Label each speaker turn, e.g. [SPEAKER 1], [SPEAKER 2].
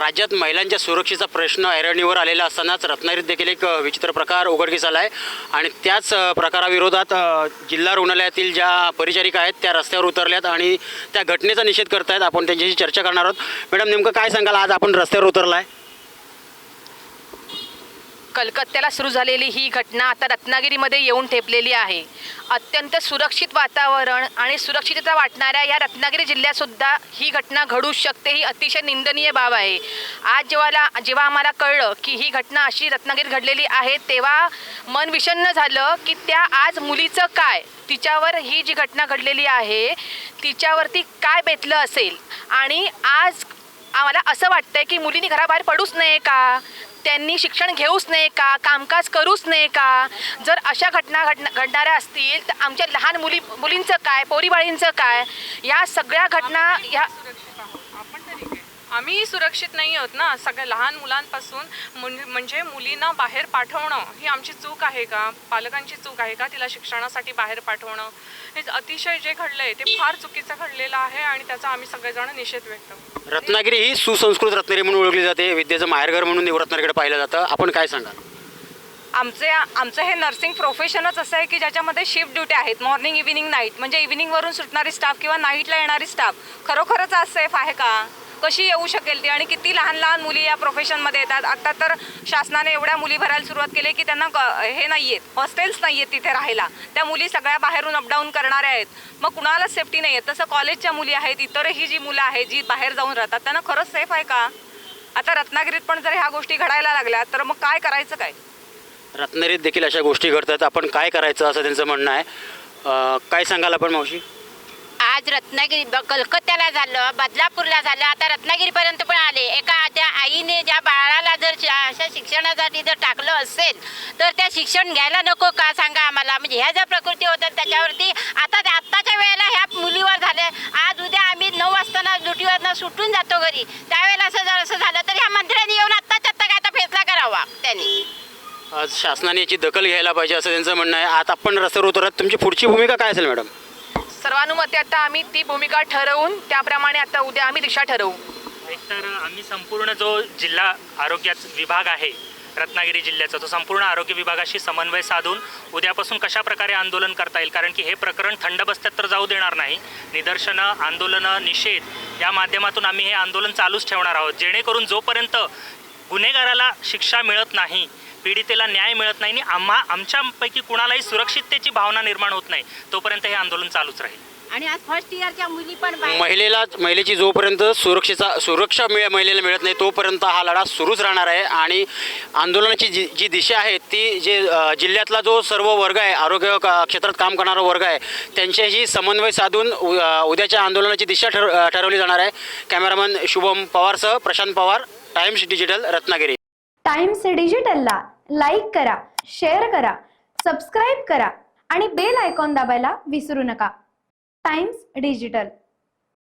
[SPEAKER 1] राज्यात महिलांच्या सुरक्षेचा प्रश्न ऐरणीवर आलेला असतानाच रत्नागिरीत देखील एक विचित्र प्रकार उघडकीस आला आहे आणि त्याच प्रकाराविरोधात जिल्हा रुग्णालयातील ज्या परिचारिका आहेत त्या रस्त्यावर उतरल्यात आणि त्या घटनेचा निषेध करत आहेत. आपण त्यांच्याशी चर्चा करणार आहोत. मॅडम, नेमकं काय सांगाल, आज आपण रस्त्यावर उतरला आहे?
[SPEAKER 2] कलकत्त्याला सुरू झालेली ही घटना आता रत्नागिरीमध्ये येऊन ठेपलेली आहे. अत्यंत सुरक्षित वातावरण आणि सुरक्षितता वाटणाऱ्या या रत्नागिरी जिल्ह्यातसुद्धा ही घटना घडू शकते, ही अतिशय निंदनीय बाब आहे. आज जेव्हा आम्हाला कळलं की ही घटना अशी रत्नागिरीत घडलेली आहे तेव्हा मन विषण्ण झालं की त्या आज मुलीचं काय, तिच्यावर ही जी घटना घडलेली आहे तिच्यावरती काय बेतलं असेल. आणि आज आम्हाला असं वाटतंय की मुलींनी घराबाहेर पडूच नये का, त्यांनी शिक्षण घेऊच नये का, कामकाज करूच नये का. जर अशा घटना घडणाऱ्या असतील तर आमच्या लहान मुलींचं काय, पोरीबाळींचं काय, या सगळ्या घटना ह्या
[SPEAKER 3] आम्ही सुरक्षित नाही आहोत ना. सगळ्या लहान मुलांपासून म्हणजे मुलींना बाहेर पाठवणं ही आमची चूक आहे का, पालकांची चूक आहे का तिला शिक्षणासाठी बाहेर पाठवणं. हे अतिशय जे घडलंय ते फार चुकीचं घडलेलं आहे आणि त्याचा आम्ही सगळेजण निषेध व्यक्त करतो.
[SPEAKER 1] रत्नागिरी ही सुसंस्कृत रत्नागिरी म्हणून ओळखली जाते, विद्येचं माहेरघर म्हणून रत्नागिरीकडे पाहिलं जातं. आपण काय सांगाल?
[SPEAKER 4] आमचं हे नर्सिंग प्रोफेशनच असं आहे की ज्याच्यामध्ये शिफ्ट ड्युटी आहेत, मॉर्निंग इव्हिनिंग नाईट. म्हणजे इव्हिनिंगवरून सुटणारी स्टाफ किंवा नाईटला येणारी स्टाफ खरोखरच आज सेफ आहे का, कशी येऊ शकेल ती, आणि किती लहान लहान मुली या प्रोफेशनमध्ये येतात. आत्ता तर शासनाने एवढ्या मुली भरायला सुरुवात केली की त्यांना हे नाही आहेत, हॉस्टेल्स नाही आहेत तिथे राहायला. त्या मुली सगळ्या बाहेरून अपडाऊन करणाऱ्या आहेत. मग कुणालाच सेफ्टी नाही आहे. तसं कॉलेजच्या मुली आहेत, इतरही जी मुलं आहेत जी बाहेर जाऊन राहतात त्यांना खरंच सेफ आहे का. आता रत्नागिरीत पण जर ह्या गोष्टी घडायला लागल्या तर मग काय करायचं काय.
[SPEAKER 1] रत्नागिरीत देखील अशा गोष्टी घडतात, आपण काय करायचं असं त्यांचं म्हणणं आहे. काय सांगाल आपण मावशी?
[SPEAKER 5] आज रत्नागिरी कलकत्त्याला झालं, बदलापूरला झालं, आता रत्नागिरीपर्यंत पण आले. एका त्या आईने ज्या बाळाला जर अशा शिक्षणासाठी जर टाकलं असेल तर त्या शिक्षण घ्यायला नको का सांगा आम्हाला. म्हणजे ह्या ज्या प्रकृती होतात त्याच्यावरती आत्ताच्या वेळेला ह्या मुलीवर झालं. आज उद्या आम्ही 9 वाजता ड्युटीवरनं सुटून जातो घरी, त्यावेळेला असं झालं तर ह्या मंत्र्यांनी येऊन आत्ताच्या आत्ता काय आता फैसला करावा त्यांनी.
[SPEAKER 1] आज शासनाने याची दखल घ्यायला पाहिजे असं त्यांचं म्हणणं आहे. आता आपण रस्त्यावर उतरत, तुमची पुढची भूमिका काय असेल मॅडम?
[SPEAKER 2] सर्वानुमते आता आम्ही ती भूमिका ठरवून त्याप्रमाणे आता उद्या आम्ही दिशा ठरवू.
[SPEAKER 6] एकतर आम्ही संपूर्ण जो जिल्हा आरोग्य विभाग आहे रत्नागिरी जिल्ह्याचा, तो संपूर्ण आरोग्य विभागाशी समन्वय साधून उद्यापासून कशा प्रकारे आंदोलन करता येईल, कारण की हे प्रकरण थंड बस्त्यात तर जाऊ देणार नाही. निदर्शनं, आंदोलनं, निषेध या माध्यमातून आम्ही हे आंदोलन चालूच ठेवणार आहोत, जेणेकरून जोपर्यंत गुन्हेगाराला शिक्षा मिळत नाही, पीडितेला न्याय मिळत नाही आणि आमच्यापैकी कुणालाही सुरक्षिततेची भावना निर्माण होत नाही तोपर्यंत हे आंदोलन चालूच राहील.
[SPEAKER 5] आणि आज फर्स्ट इयरच्या मुली पण
[SPEAKER 1] महिलेची जोपर्यंत सुरक्षा महिलेला मिळत नाही तोपर्यंत हा लढा सुरूच राहणार आहे. आणि आंदोलनाची जी दिशा आहे ती जिल्ह्यातला जो सर्व वर्ग आहे, आरोग्य क्षेत्रात काम करणारा वर्ग आहे, त्यांच्याशी समन्वय साधून उद्याच्या आंदोलनाची दिशा ठरवली जाणार आहे. कॅमेरामन शुभम पवारसह Prashant Pawar, Times Digital, Ratnagiri.
[SPEAKER 7] Times डिजिटलला लाईक करा, शेअर करा, सबस्क्राईब करा आणि बेल आयकॉन दाबायला विसरू नका. Times digital.